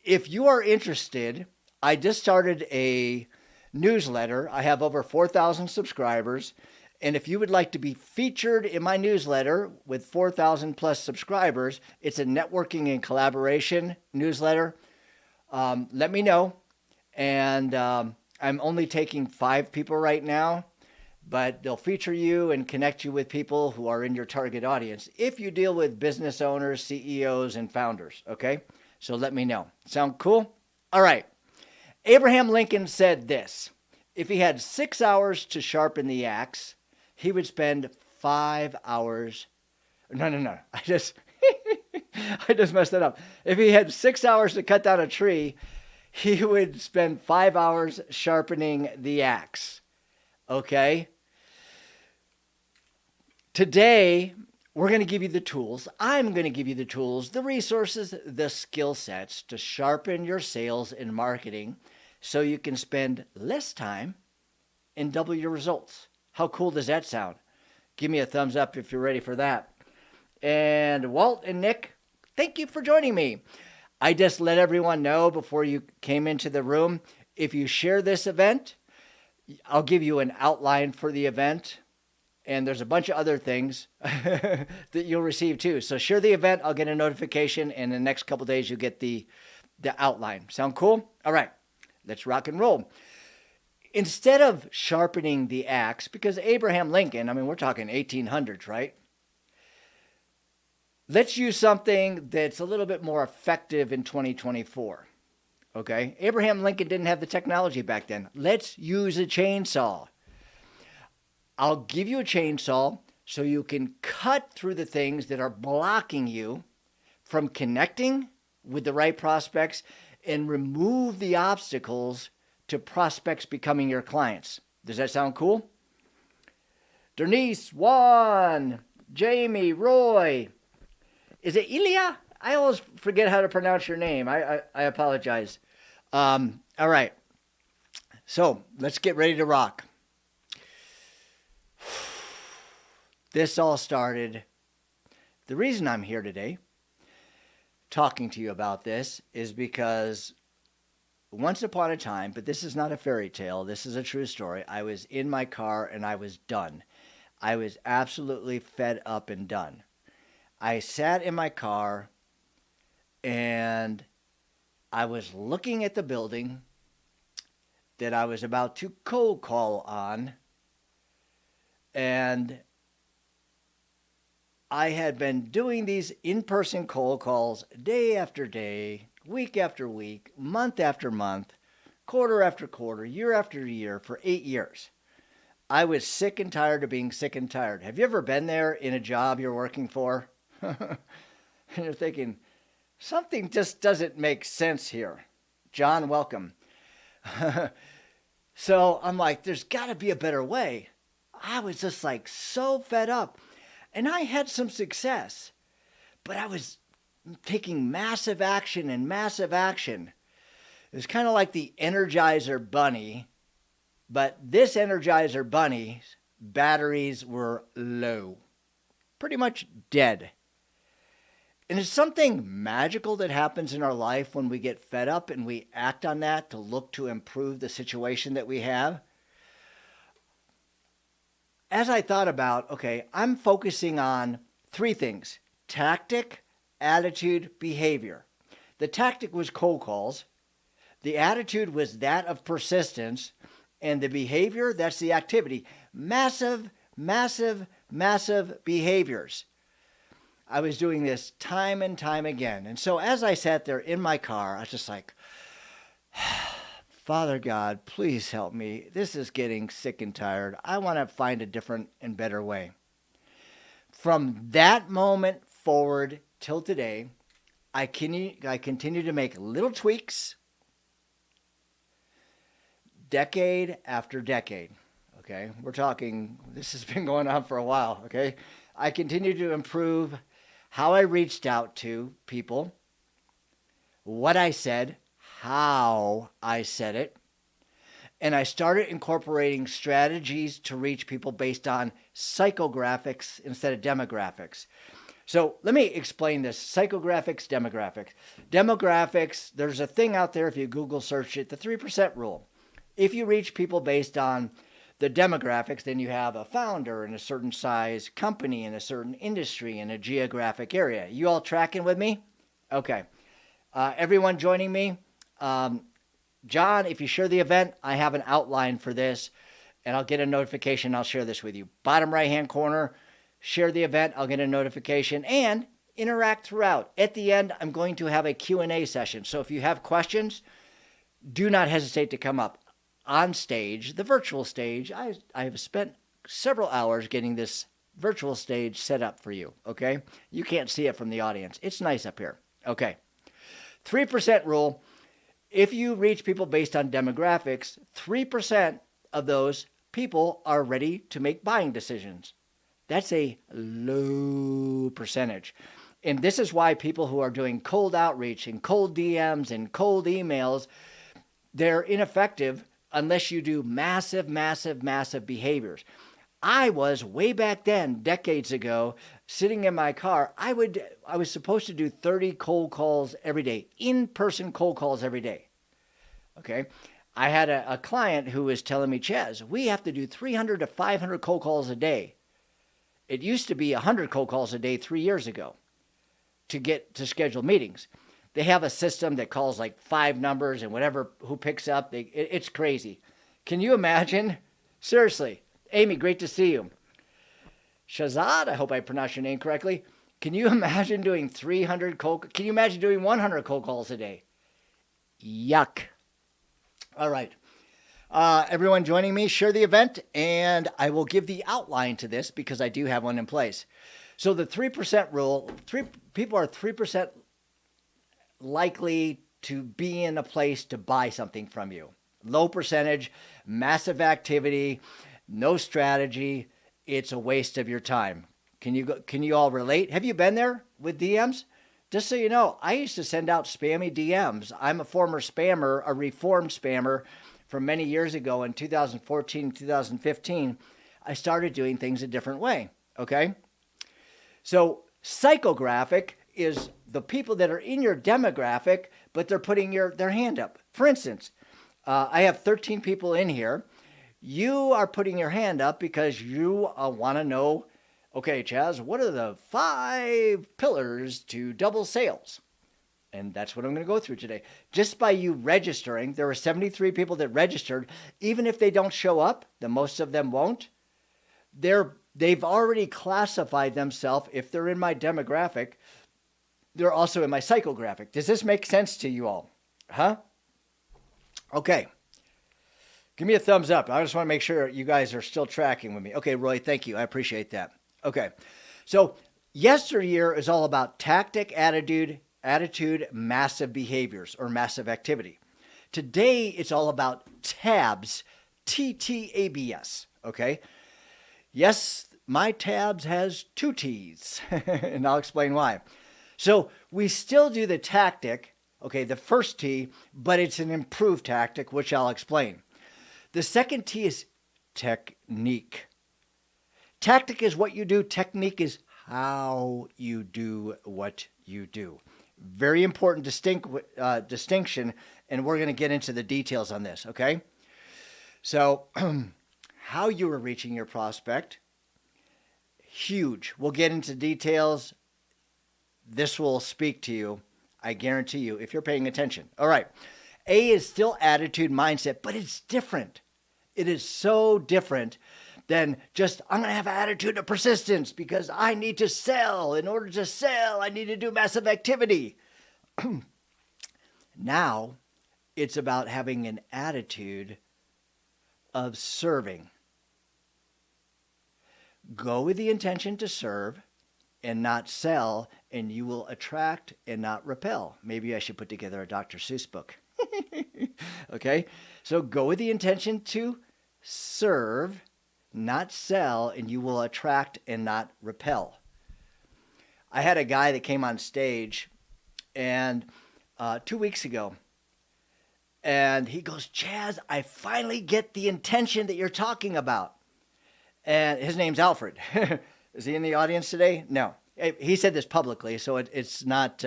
If you are interested, I just started a newsletter. I have over 4,000 subscribers. And if you would like to be featured in my newsletter with 4,000 plus subscribers, it's a networking and collaboration newsletter. Let me know. And I'm only taking 5 people right now, but they'll feature you and connect you with people who are in your target audience if you deal with business owners, CEOs, and founders. Okay? So let me know. Sound cool? All right. Abraham Lincoln said this: if he had 6 hours to sharpen the axe, he would spend 5 hours. No. I just messed that up. If he had 6 hours to cut down a tree, he would spend 5 hours sharpening the axe. Okay? Today, we're going to give you the tools. I'm going to give you the tools, the resources, the skill sets to sharpen your sales and marketing so you can spend less time and double your results. How cool does that sound? Give me a thumbs up if you're ready for that. And Walt and Nick, thank you for joining me. I just let everyone know before you came into the room, if you share this event, I'll give you an outline for the event. And there's a bunch of other things that you'll receive too. So share the event. I'll get a notification. And in the next couple of days, you'll get the outline. Sound cool? All right. Let's rock and roll. Instead of sharpening the axe, because Abraham Lincoln, I mean, we're talking 1800s, right? Let's use something that's a little bit more effective in 2024. Okay? Abraham Lincoln didn't have the technology back then. Let's use a chainsaw. I'll give you a chainsaw so you can cut through the things that are blocking you from connecting with the right prospects and remove the obstacles to prospects becoming your clients. Does that sound cool? Denise, Juan, Jamie, Roy. Is it Ilya? I always forget how to pronounce your name. I apologize. All right. So let's get ready to rock. This all started. The reason I'm here today talking to you about this is because once upon a time, but this is not a fairy tale, this is a true story, I was in my car and I was done. I was absolutely fed up and done. I sat in my car and I was looking at the building that I was about to cold call on, and I had been doing these in-person cold calls day after day, week after week, month after month, quarter after quarter, year after year for 8 years. I was sick and tired of being sick and tired. Have you ever been there in a job you're working for? And you're thinking, something just doesn't make sense here. John, welcome. So I'm like, there's got to be a better way. I was just like so fed up. And I had some success, but I was taking massive action and massive action. It was kind of like the Energizer Bunny, but this Energizer Bunny's batteries were low, pretty much dead. And it's something magical that happens in our life when we get fed up and we act on that to look to improve the situation that we have. As I thought about, okay, I'm focusing on 3 things: tactic, attitude, behavior. The tactic was cold calls. The attitude was that of persistence. And the behavior, that's the activity. Massive, massive, massive behaviors. I was doing this time and time again. And so as I sat there in my car, I was just like, Father God, please help me. This is getting sick and tired. I want to find a different and better way. From that moment forward till today, I continue to make little tweaks, decade after decade. Okay, we're talking, this has been going on for a while. Okay, I continue to improve how I reached out to people, what I said, how I said it, and I started incorporating strategies to reach people based on psychographics instead of demographics. So let me explain this. Psychographics, demographics. Demographics, there's a thing out there if you Google search it, the 3% rule. If you reach people based on the demographics, then you have a founder in a certain size company in a certain industry in a geographic area. You all tracking with me? Okay. Everyone joining me? John, if you share the event, I have an outline for this, and I'll get a notification. I'll share this with you. Bottom right-hand corner, share the event. I'll get a notification, and interact throughout. At the end, I'm going to have a Q&A session. So if you have questions, do not hesitate to come up. On stage, the virtual stage, I have spent several hours getting this virtual stage set up for you, okay? You can't see it from the audience. It's nice up here. Okay. 3% rule. If you reach people based on demographics, 3% of those people are ready to make buying decisions. That's a low percentage. And this is why people who are doing cold outreach and cold DMs and cold emails, they're ineffective unless you do massive, massive, massive behaviors. I was way back then, decades ago, sitting in my car. I was supposed to do 30 cold calls every day, in-person cold calls every day. Okay. I had a client who was telling me, Chaz, we have to do 300 to 500 cold calls a day. It used to be 100 cold calls a day 3 years ago to get to schedule meetings. They have a system that calls like 5 numbers and whatever who picks up. It's crazy. Can you imagine? Seriously. Amy, great to see you. Shazad, I hope I pronounced your name correctly. Can you imagine doing 300 cold? Can you imagine doing 100 cold calls a day? Yuck. All right. Everyone joining me, share the event, and I will give the outline to this because I do have one in place. So the 3% rule, people are 3% likely to be in a place to buy something from you. Low percentage, massive activity, no strategy. It's a waste of your time. Can you all relate? Have you been there with DMs? Just so you know, I used to send out spammy DMs. I'm a former spammer, a reformed spammer from many years ago in 2014, 2015. I started doing things a different way, okay? So psychographic is the people that are in your demographic, but they're putting their hand up. For instance, I have 13 people in here. You are putting your hand up because you want to know, okay, Chaz, what are the 5 pillars to double sales? And that's what I'm going to go through today. Just by you registering, there were 73 people that registered. Even if they don't show up, the most of them won't, they've already classified themselves. If they're in my demographic, they're also in my psychographic. Does this make sense to you all? Huh? Okay. Give me a thumbs up. I just want to make sure you guys are still tracking with me. Okay, Roy, thank you. I appreciate that. Okay. So yesteryear is all about tactic, attitude, massive behaviors, or massive activity. Today, it's all about tabs, TTABS, okay? Yes, my tabs has 2 T's, and I'll explain why. So we still do the tactic, okay, the first T, but it's an improved tactic, which I'll explain. The second T is technique. Tactic is what you do. Technique is how you do what you do. Very important distinction, and we're going to get into the details on this, okay? So how you are reaching your prospect, huge. We'll get into details. This will speak to you, I guarantee you, if you're paying attention. All right. A is still attitude, mindset, but it's different. It is so different than just, I'm going to have an attitude of persistence because I need to sell. In order to sell, I need to do massive activity. Now, it's about having an attitude of serving. Go with the intention to serve and not sell, and you will attract and not repel. Maybe I should put together a Dr. Seuss book. Okay? So go with the intention to serve, not sell, and you will attract and not repel. I had a guy that came on stage and 2 weeks ago, and he goes, Chaz, I finally get the intention that you're talking about. And his name's Alfred. Is he in the audience today? No. He said this publicly, so it's not.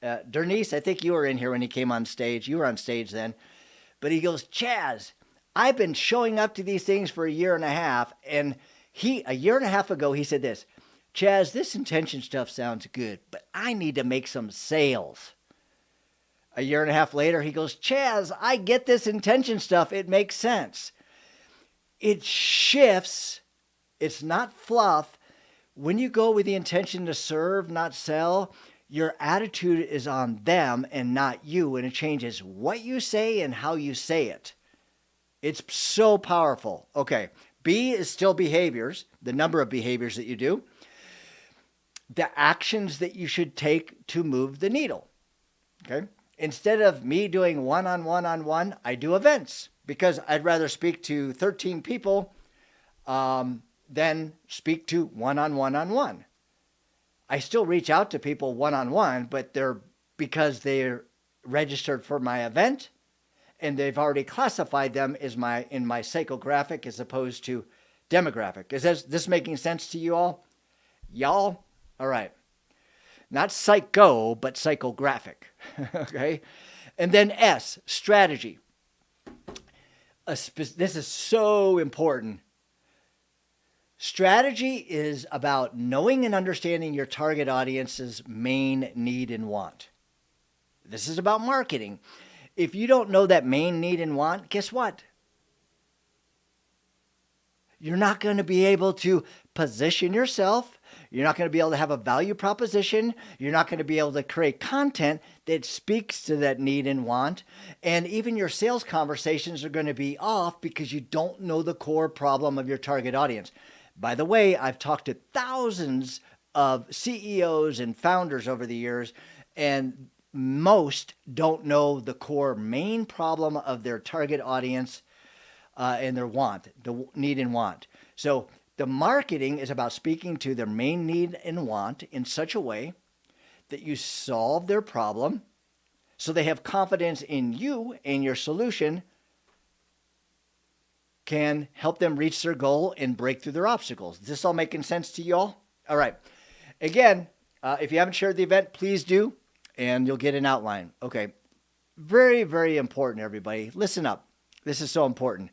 Dernice, I think you were in here when he came on stage. You were on stage then. But he goes, Chaz, I've been showing up to these things for a year and a half. And a year and a half ago, he said this, Chaz, this intention stuff sounds good, but I need to make some sales. A year and a half later, he goes, Chaz, I get this intention stuff. It makes sense. It shifts. It's not fluff. When you go with the intention to serve, not sell, your attitude is on them and not you, and it changes what you say and how you say it. It's so powerful. Okay, B is still behaviors, the number of behaviors that you do, the actions that you should take to move the needle. Okay, instead of me doing one-on-one, I do events because I'd rather speak to 13 people than speak to one-on-one. I still reach out to people one-on-one, but because they're registered for my event and they've already classified them as in my psychographic as opposed to demographic. Is this making sense to you all? Y'all? All right. Not psycho, but psychographic. Okay? And then S, strategy. This is so important. Strategy is about knowing and understanding your target audience's main need and want. This is about marketing. If you don't know that main need and want, guess what? You're not going to be able to position yourself. You're not going to be able to have a value proposition. You're not going to be able to create content that speaks to that need and want. And even your sales conversations are going to be off because you don't know the core problem of your target audience. By the way, I've talked to thousands of CEOs and founders over the years, and most don't know the core main problem of their target audience and their want, the need and want. So the marketing is about speaking to their main need and want in such a way that you solve their problem so they have confidence in you and your solution can help them reach their goal and break through their obstacles. Is this all making sense to you all? All right. Again, if you haven't shared the event, please do, and you'll get an outline. Okay. Very, very important, everybody. Listen up. This is so important.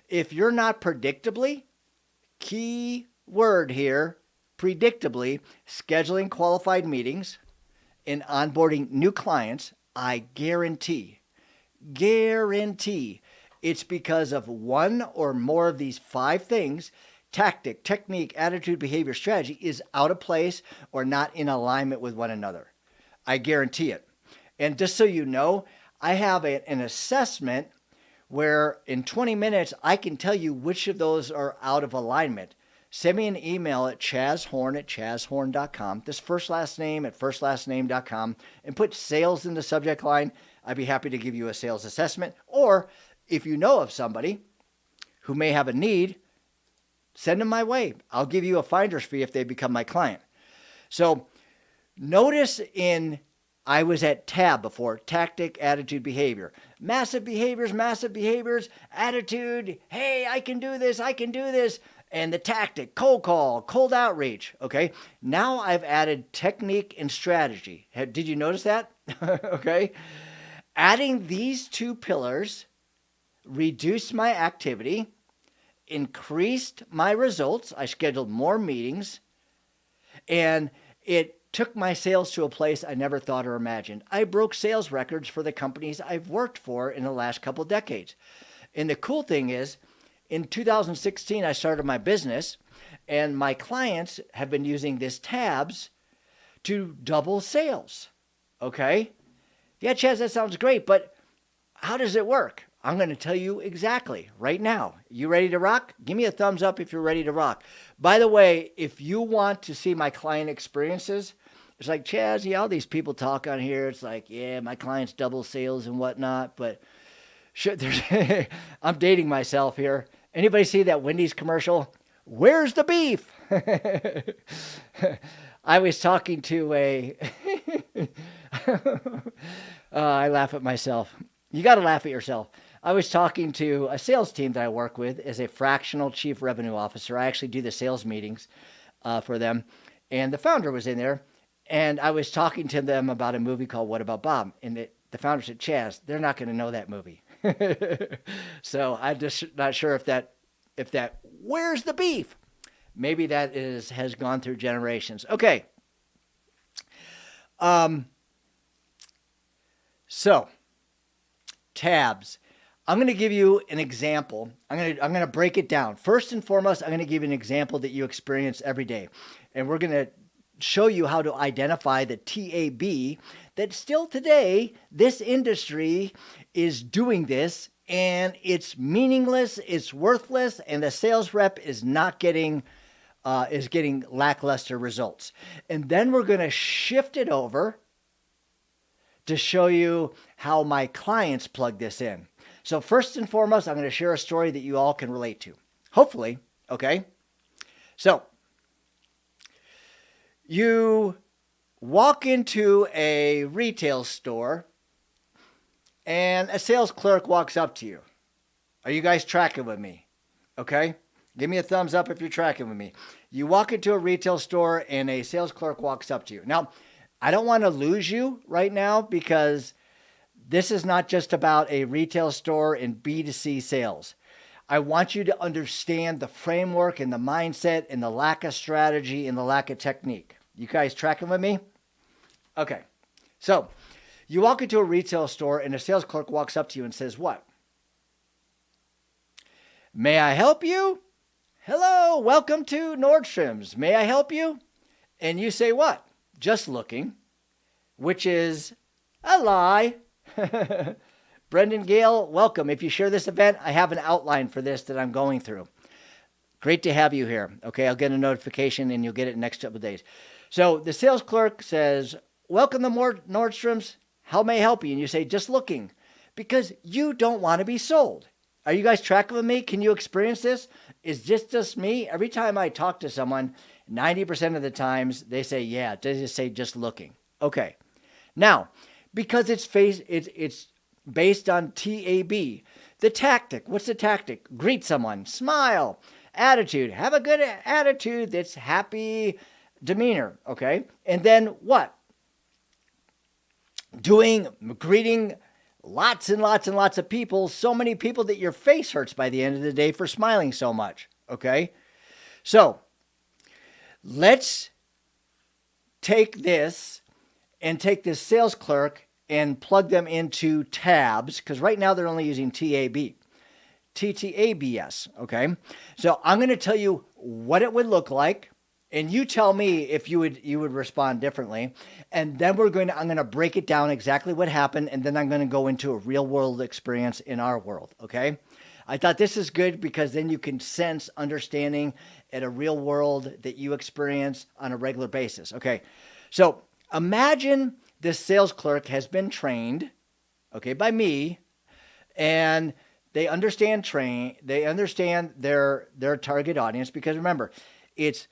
If you're not predictably, key word here, predictably, scheduling qualified meetings and onboarding new clients, I guarantee it's because of one or more of these 5 things, tactic, technique, attitude, behavior, strategy, is out of place or not in alignment with one another. I guarantee it. And just so you know, I have an assessment where in 20 minutes, I can tell you which of those are out of alignment. Send me an email at chazhorn@chazhorn.com, this first last name at firstlastname.com, and put sales in the subject line. I'd be happy to give you a sales assessment. Or if you know of somebody who may have a need, send them my way. I'll give you a finder's fee if they become my client. So notice I was at tab before, tactic, attitude, behavior. Massive behaviors, attitude, hey, I can do this. And the tactic, cold call, cold outreach. Okay. Now I've added technique and strategy. Did you notice that? Okay. Adding these 2 pillars reduced my activity, increased my results. I scheduled more meetings, and it took my sales to a place I never thought or imagined. I broke sales records for the companies I've worked for in the last couple of decades. And the cool thing is, in 2016, I started my business, and my clients have been using this tabs to double sales. Okay? Yeah, Chaz, that sounds great, but how does it work? I'm going to tell you exactly right now. You ready to rock? Give me a thumbs up if you're ready to rock. By the way, if you want to see my client experiences, it's like, Chaz, yeah, all these people talk on here. It's like, yeah, my clients double sales and whatnot, but I'm dating myself here. Anybody see that Wendy's commercial? Where's the beef? I was talking to I laugh at myself. You got to laugh at yourself. I was talking to a sales team that I work with as a fractional chief revenue officer. I actually do the sales meetings for them. and the founder was in there, and I was talking to them about a movie called What About Bob? And the founder said, Chaz, they're not going to know that movie. So I'm just not sure if that, where's the beef? Maybe that has gone through generations. Okay. So tabs. I'm going to give you an example. I'm going to break it down. First and foremost, I'm going to give you an example that you experience every day. And we're going to show you how to identify the TAB that still today, this industry is doing this, and it's meaningless, it's worthless, and the sales rep is not getting lackluster results. And then we're going to shift it over to show you how my clients plug this in. So first and foremost, I'm going to share a story that you all can relate to. Hopefully, okay? So you walk into a retail store and a sales clerk walks up to you. Are you guys tracking with me? Okay? Give me a thumbs up if you're tracking with me. You walk into a retail store and a sales clerk walks up to you. Now, I don't want to lose you right now because this is not just about a retail store and B2C sales. I want you to understand the framework and the mindset and the lack of strategy and the lack of technique. You guys tracking with me? Okay. So you walk into a retail store and a sales clerk walks up to you and says, what? May I help you? Hello, welcome to Nordstrom's. May I help you? And you say what? Just looking, which is a lie. Brendan Gale, welcome. If you share this event, I have an outline for this that I'm going through. Great to have you here. Okay, I'll get a notification and you'll get it in the next couple of days. So the sales clerk says, welcome to Nordstrom's. How may I help you? And you say, just looking, because you don't want to be sold. Are you guys tracking with me? Can you experience this? Is this just me? Every time I talk to someone, 90% of the times they say, yeah, they just say just looking. Okay. Now, because it's based on TAB, the tactic. What's the tactic? Greet someone, smile, attitude, have a good attitude that's happy demeanor. Okay. And then what? Greeting lots and lots and lots of people, so many people that your face hurts by the end of the day for smiling so much. Okay. So let's take this and take this sales clerk and plug them into tabs, because right now they're only using TAB. TTABS, okay? So I'm going to tell you what it would look like, and you tell me if you would respond differently. And then I'm going to break it down exactly what happened, and then I'm going to go into a real-world experience in our world, okay? I thought this is good because then you can sense understanding at a real world that you experience on a regular basis. Okay, so imagine this sales clerk has been trained, okay, by me, and they understand their target audience, because remember, it's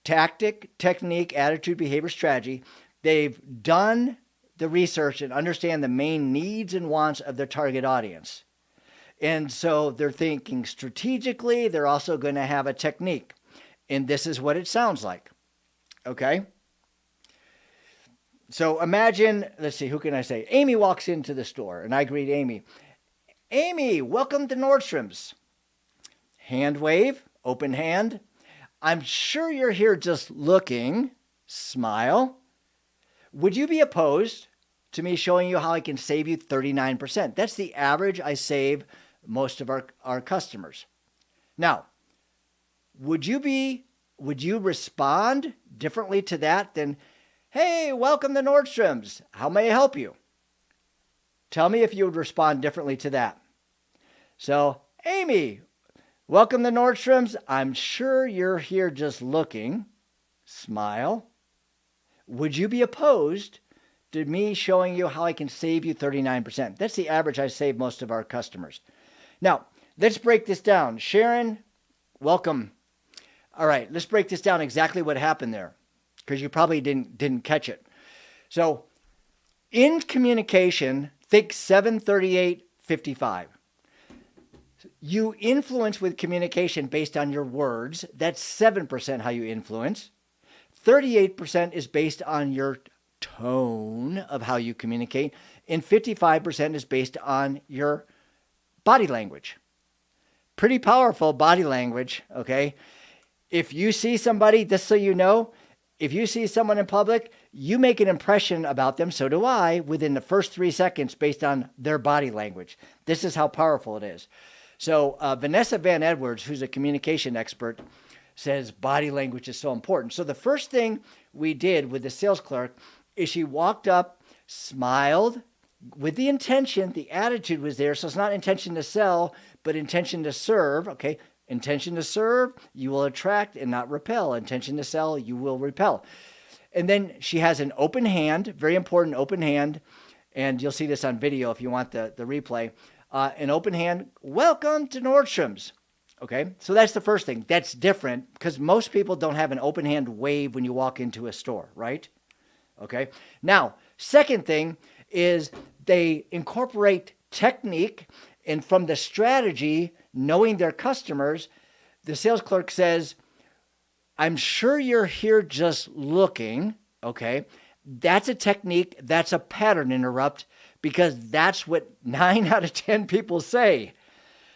tactic, technique, attitude, behavior, strategy. They've done the research and understand the main needs and wants of their target audience. And so they're thinking strategically. They're also going to have a technique. And this is what it sounds like. Okay? So imagine, let's see, who can I say? Amy walks into the store and I greet Amy. Amy, welcome to Nordstrom's. Hand wave, open hand. I'm sure you're here just looking. Smile. Would you be opposed to me showing you how I can save you 39%? That's the average I save most of our customers. Now, would you respond differently to that than, hey, welcome to Nordstrom's. How may I help you? Tell me if you would respond differently to that. So, Amy, welcome to Nordstrom's. I'm sure you're here just looking. Smile. Would you be opposed to me showing you how I can save you 39%? That's the average I save most of our customers. Now, let's break this down. Sharon, welcome. All right, let's break this down exactly what happened there, because you probably didn't catch it. So, in communication, think 738-55. You influence with communication based on your words. That's 7% how you influence. 38% is based on your tone of how you communicate, and 55% is based on your body language. Pretty powerful body language, okay? If you see somebody, just so you know, if you see someone in public, you make an impression about them, so do I, within the first 3 seconds based on their body language. This is how powerful it is. So Vanessa Van Edwards, who's a communication expert, says body language is so important. So the first thing we did with the sales clerk is she walked up, smiled, with the intention, the attitude was there. So it's not intention to sell, but intention to serve. Okay. Intention to serve, you will attract and not repel. Intention to sell, you will repel. And then she has an open hand, very important open hand. And you'll see this on video if you want the replay. An open hand, welcome to Nordstrom's. Okay. So that's the first thing. That's different because most people don't have an open hand wave when you walk into a store, right? Okay. Now, second thing is they incorporate technique, and from the strategy, knowing their customers, the sales clerk says, I'm sure you're here just looking. Okay. That's a technique. That's a pattern interrupt because that's what 9 out of 10 people say.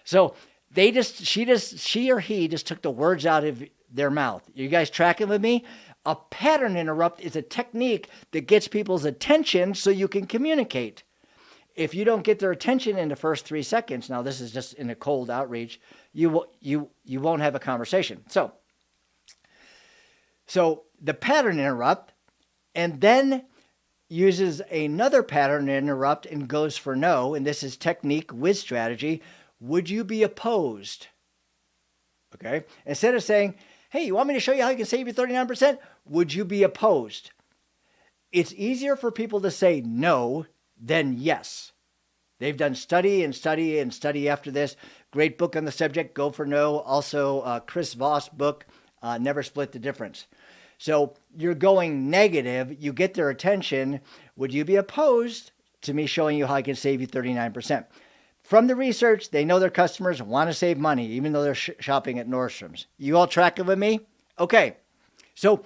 So she or he just took the words out of their mouth. You guys tracking with me? A pattern interrupt is a technique that gets people's attention so you can communicate. If you don't get their attention in the first 3 seconds, now this is just in a cold outreach, you won't have a conversation. So the pattern interrupt, and then uses another pattern interrupt and goes for no, and this is technique with strategy. Would you be opposed? Okay. Instead of saying, hey, you want me to show you how you can save you 39%? Would you be opposed? It's easier for people to say no than yes. They've done study and study and study after this. Great book on the subject, Go for No. Also, Chris Voss' book, Never Split the Difference. So you're going negative. You get their attention. Would you be opposed to me showing you how I can save you 39%? From the research, they know their customers want to save money, even though they're shopping at Nordstrom's. You all tracking with me? Okay. So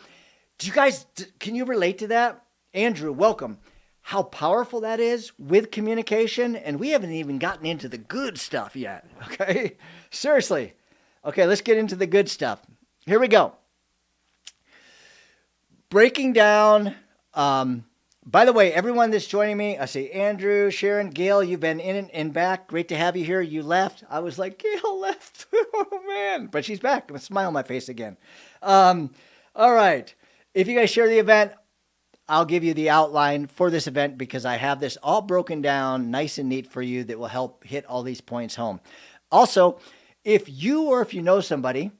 can you relate to that? Andrew, welcome. How powerful that is with communication. And we haven't even gotten into the good stuff yet. Okay. Seriously. Okay. Let's get into the good stuff. Here we go. Breaking down, by the way, everyone that's joining me, I see Andrew, Sharon, Gail, you've been in and back. Great to have you here. You left. I was like, Gail left. Oh, man. But she's back. With a smile on my face again. All right. If you guys share the event, I'll give you the outline for this event because I have this all broken down nice and neat for you that will help hit all these points home. Also, if you know somebody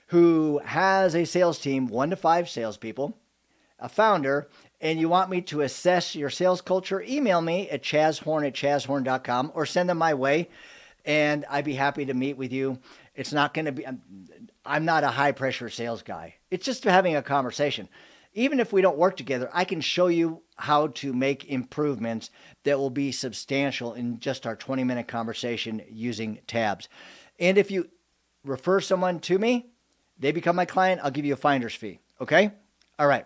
who has a sales team, 1 to 5 salespeople, a founder, and you want me to assess your sales culture, email me at chazhorn@chazhorn.com or send them my way, and I'd be happy to meet with you. It's not going to be, I'm not a high pressure sales guy. It's just having a conversation. Even if we don't work together, I can show you how to make improvements that will be substantial in just our 20-minute conversation using tabs. And if you refer someone to me, they become my client, I'll give you a finder's fee. Okay? All right.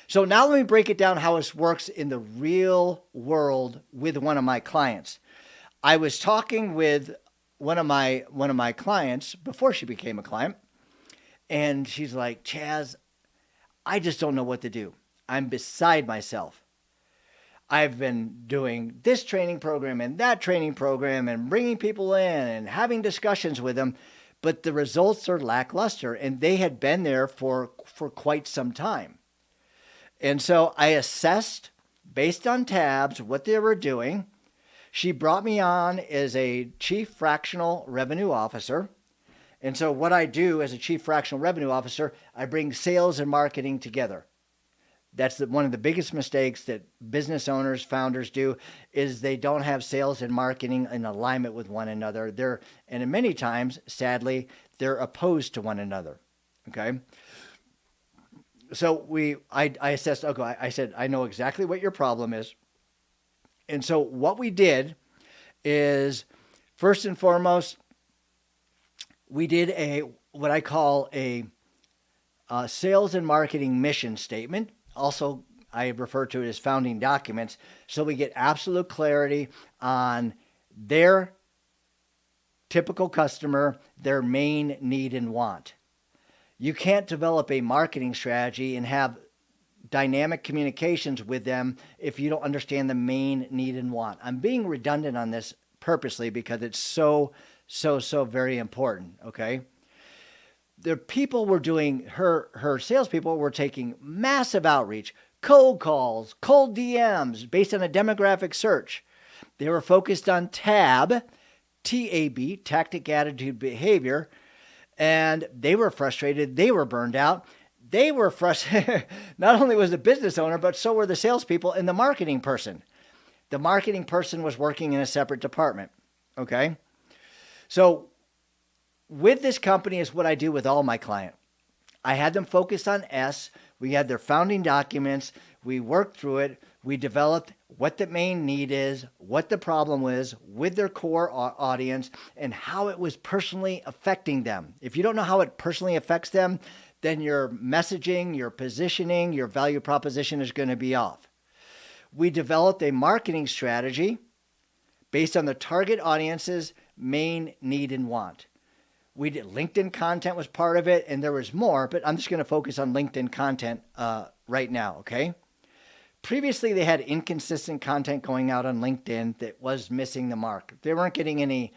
So now let me break it down how this works in the real world with one of my clients. I was talking with one of my clients before she became a client, and she's like, Chaz, I just don't know what to do. I'm beside myself. I've been doing this training program and that training program and bringing people in and having discussions with them, but the results are lackluster, and they had been there for quite some time. And so I assessed, based on tabs, what they were doing. She brought me on as a chief fractional revenue officer. And so what I do as a chief fractional revenue officer, I bring sales and marketing together. That's one of the biggest mistakes that business owners, founders do, is they don't have sales and marketing in alignment with one another. And many times, sadly, they're opposed to one another. Okay. So I assessed, okay, I said, I know exactly what your problem is. And so what we did is, first and foremost, we did what I call a sales and marketing mission statement. Also, I refer to it as founding documents. So we get absolute clarity on their typical customer, their main need and want. You can't develop a marketing strategy and have dynamic communications with them if you don't understand the main need and want. I'm being redundant on this purposely because it's so very important, okay? The people were doing, her salespeople were taking massive outreach, cold calls, cold DMs based on a demographic search. They were focused on TAB, T-A-B, tactic, attitude, behavior, and they were frustrated. They were burned out. They were frustrated. Not only was the business owner, but so were the salespeople and the marketing person. The marketing person was working in a separate department, okay? So with this company is what I do with all my clients. I had them focused on S. We had their founding documents. We worked through it. We developed what the main need is, what the problem was with their core audience, and how it was personally affecting them. If you don't know how it personally affects them, then your messaging, your positioning, your value proposition is going to be off. We developed a marketing strategy based on the target audience's main need and want. We did LinkedIn content was part of it, and there was more, but I'm just going to focus on LinkedIn content right now, okay? Previously, they had inconsistent content going out on LinkedIn that was missing the mark. They weren't getting any.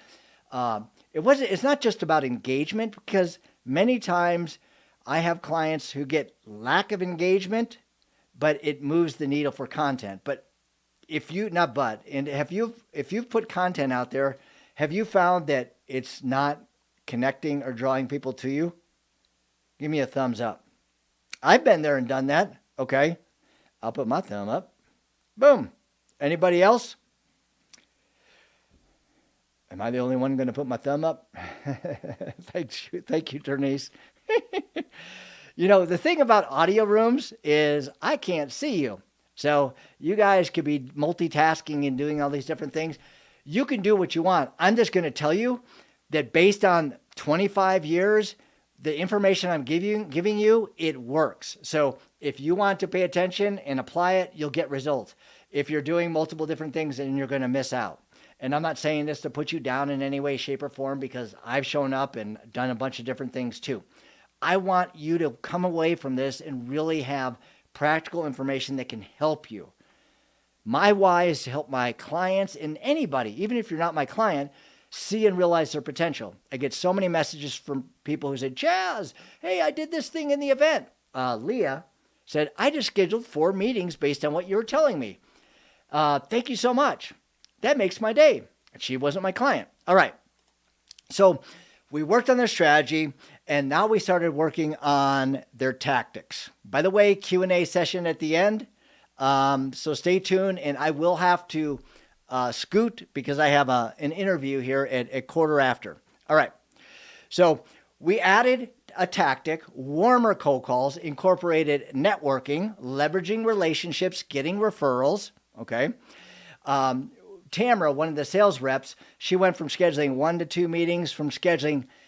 It's not just about engagement, because many times I have clients who get lack of engagement, but it moves the needle for content. But if you've put content out there, have you found that it's not connecting or drawing people to you? Give me a thumbs up. I've been there and done that. Okay. I'll put my thumb up. Boom. Anybody else? Am I the only one going to put my thumb up? Thank you, Denise. The thing about audio rooms is I can't see you. So you guys could be multitasking and doing all these different things. You can do what you want. I'm just going to tell you that based on 25 years, the information I'm giving you, it works. So if you want to pay attention and apply it, you'll get results. If you're doing multiple different things, then you're going to miss out. And I'm not saying this to put you down in any way, shape, or form, because I've shown up and done a bunch of different things too. I want you to come away from this and really have practical information that can help you. My why is to help my clients and anybody, even if you're not my client, see and realize their potential. I get so many messages from people who say, Chaz, hey, I did this thing in the event. Leah said, I just scheduled 4 meetings based on what you were telling me. Thank you so much. That makes my day. She wasn't my client. All right. So we worked on their strategy, and now we started working on their tactics. By the way, Q&A session at the end. So stay tuned, and I will have to scoot because I have an interview here at quarter after. All right. So we added a tactic, warmer cold calls, incorporated networking, leveraging relationships, getting referrals. Okay. Tamara, one of the sales reps, she went from scheduling 1 to 2 meetings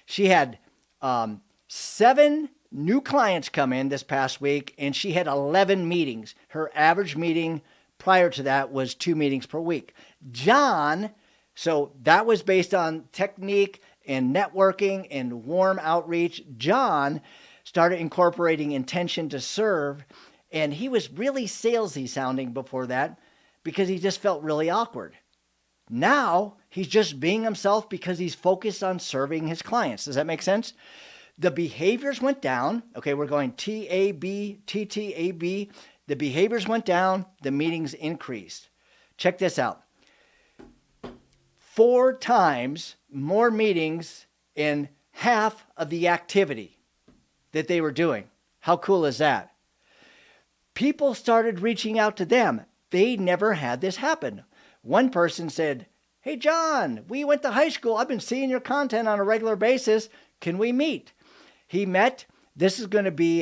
she had 7 new clients come in this past week, and she had 11 meetings. Her average meeting prior to that was 2 meetings per week. John, so that was based on technique and networking and warm outreach. John started incorporating intention to serve, and he was really salesy sounding before that because he just felt really awkward. Now he's just being himself because he's focused on serving his clients. Does that make sense? The behaviors went down. Okay, we're going TAB, TTAB. The behaviors went down. The meetings increased. Check this out. 4 times more meetings in half of the activity that they were doing. How cool is that? People started reaching out to them. They never had this happen. One person said, hey, John, we went to high school. I've been seeing your content on a regular basis. Can we meet? He met. This is going to be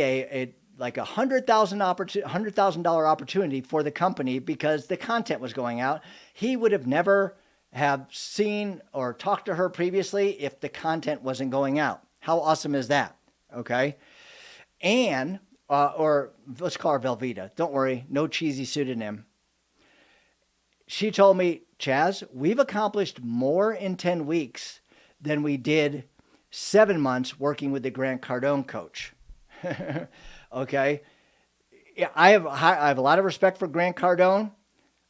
like a $100,000 opportunity for the company because the content was going out. He would have never have seen or talked to her previously if the content wasn't going out. How awesome is that? Okay. And, or let's call her Velveeta. Don't worry, no cheesy pseudonym. She told me, Chaz, we've accomplished more in 10 weeks than we did 7 months working with the Grant Cardone coach. Okay. Yeah, I have a lot of respect for Grant Cardone.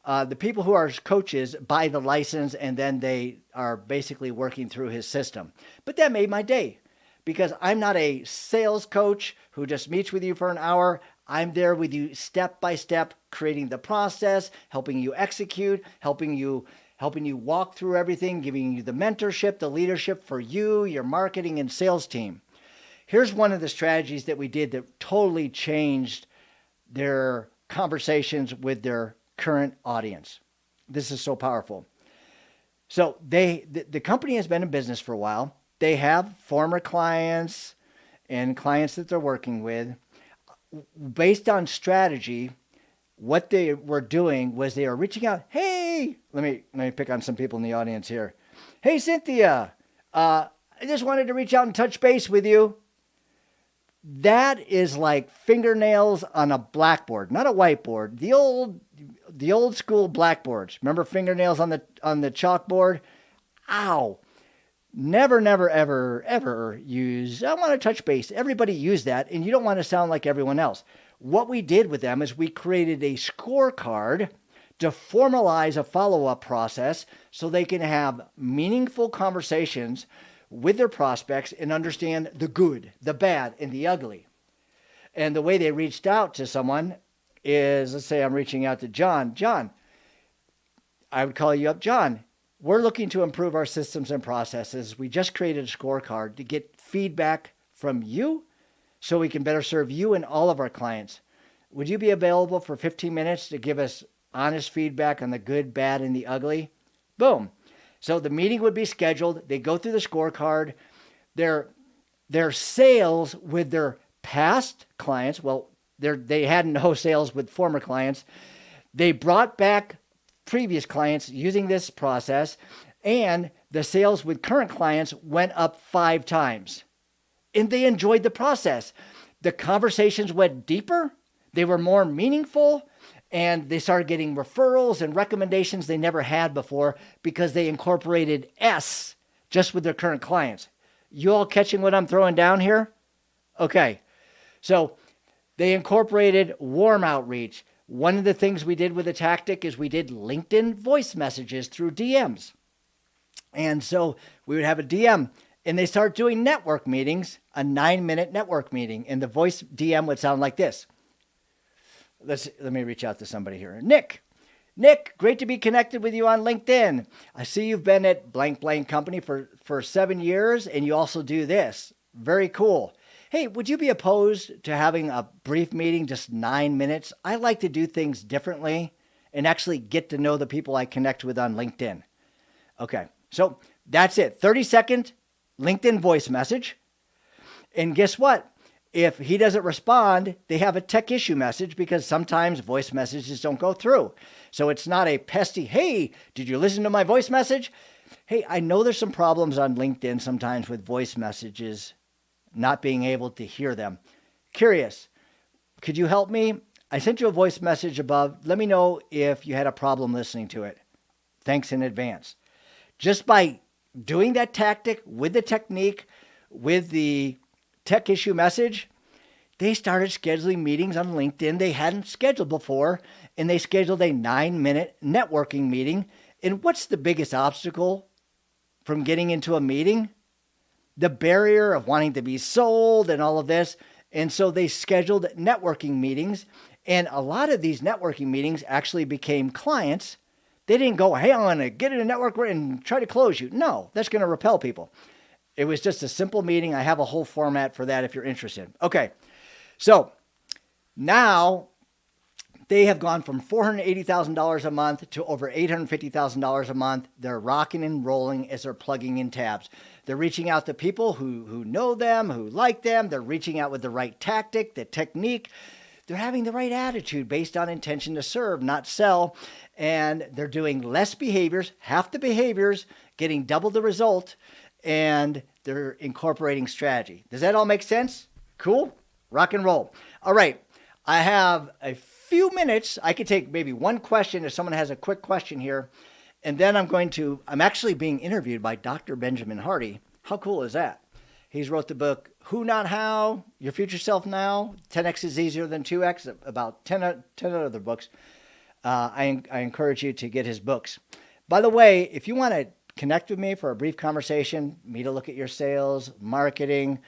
The people who are coaches buy the license and then they are basically working through his system. But that made my day because I'm not a sales coach who just meets with you for an hour. I'm there with you step by step, creating the process, helping you execute, helping you walk through everything, giving you the mentorship, the leadership for you, your marketing and sales team. Here's one of the strategies that we did that totally changed their conversations with their current audience. This is so powerful. So the company has been in business for a while. They have former clients and clients that they're working with. Based on strategy, what they were doing was they were reaching out. Hey, let me pick on some people in the audience here. Hey, Cynthia, I just wanted to reach out and touch base with you. That is like fingernails on a blackboard, not a whiteboard. The old school blackboards. Remember fingernails on the chalkboard? Ow. Never, ever use, I want to touch base. Everybody use that, and you don't want to sound like everyone else. What we did with them is we created a scorecard to formalize a follow-up process so they can have meaningful conversations with their prospects and understand the good, the bad, and the ugly. And the way they reached out to someone is, let's say I'm reaching out to John. John, I would call you up, John. We're looking to improve our systems and processes. We just created a scorecard to get feedback from you so we can better serve you and all of our clients. Would you be available for 15 minutes to give us honest feedback on the good, bad, and the ugly? Boom. So the meeting would be scheduled. They go through the scorecard. Their sales with their past clients, well, they had no sales with former clients. They brought back previous clients using this process, and the sales with current clients went up 5 times. And they enjoyed the process. The conversations went deeper. They were more meaningful. And they started getting referrals and recommendations they never had before because they incorporated S just with their current clients. You all catching what I'm throwing down here? Okay. So they incorporated warm outreach. One of the things we did with the tactic is we did LinkedIn voice messages through DMs. And so we would have a DM and they start doing network meetings, a 9-minute network meeting. And the voice DM would sound like this. Let me reach out to somebody here. Nick, great to be connected with you on LinkedIn. I see you've been at blank company for 7 years, and you also do this. Very cool. Hey, would you be opposed to having a brief meeting, just 9 minutes? I like to do things differently and actually get to know the people I connect with on LinkedIn. Okay, so that's it. 30-second LinkedIn voice message. And guess what? If he doesn't respond, they have a tech issue message because sometimes voice messages don't go through. So it's not a pesty, hey, did you listen to my voice message? Hey, I know there's some problems on LinkedIn sometimes with voice messages, not being able to hear them. Curious, could you help me? I sent you a voice message above. Let me know if you had a problem listening to it. Thanks in advance. Just by doing that tactic with the technique, with the tech issue message, they started scheduling meetings on LinkedIn they hadn't scheduled before, and they scheduled a 9-minute networking meeting. And what's the biggest obstacle from getting into a meeting? The barrier of wanting to be sold and all of this. And so they scheduled networking meetings, and a lot of these networking meetings actually became clients. They didn't go, hey, I'm going to get in a network and try to close you. No, that's going to repel people. It was just a simple meeting. I have a whole format for that if you're interested. Okay, so now they have gone from $480,000 a month to over $850,000 a month. They're rocking and rolling as they're plugging in tabs. They're reaching out to people who know them, who like them. They're reaching out with the right tactic, the technique. They're having the right attitude based on intention to serve, not sell. And they're doing less behaviors, half the behaviors, getting double the result. And they're incorporating strategy. Does that all make sense? Cool? Rock and roll. All right. I have a few minutes. I could take maybe one question if someone has a quick question here. And then I'm actually being interviewed by Dr. Benjamin Hardy. How cool is that? He's wrote the book, Who Not How, Your Future Self Now, 10X is Easier Than 2X, about 10 other books. I encourage you to get his books. By the way, if you want to connect with me for a brief conversation, me to look at your sales, marketing,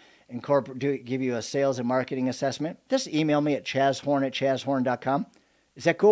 give you a sales and marketing assessment, just email me at chazhorn@chazhorn.com. Is that cool?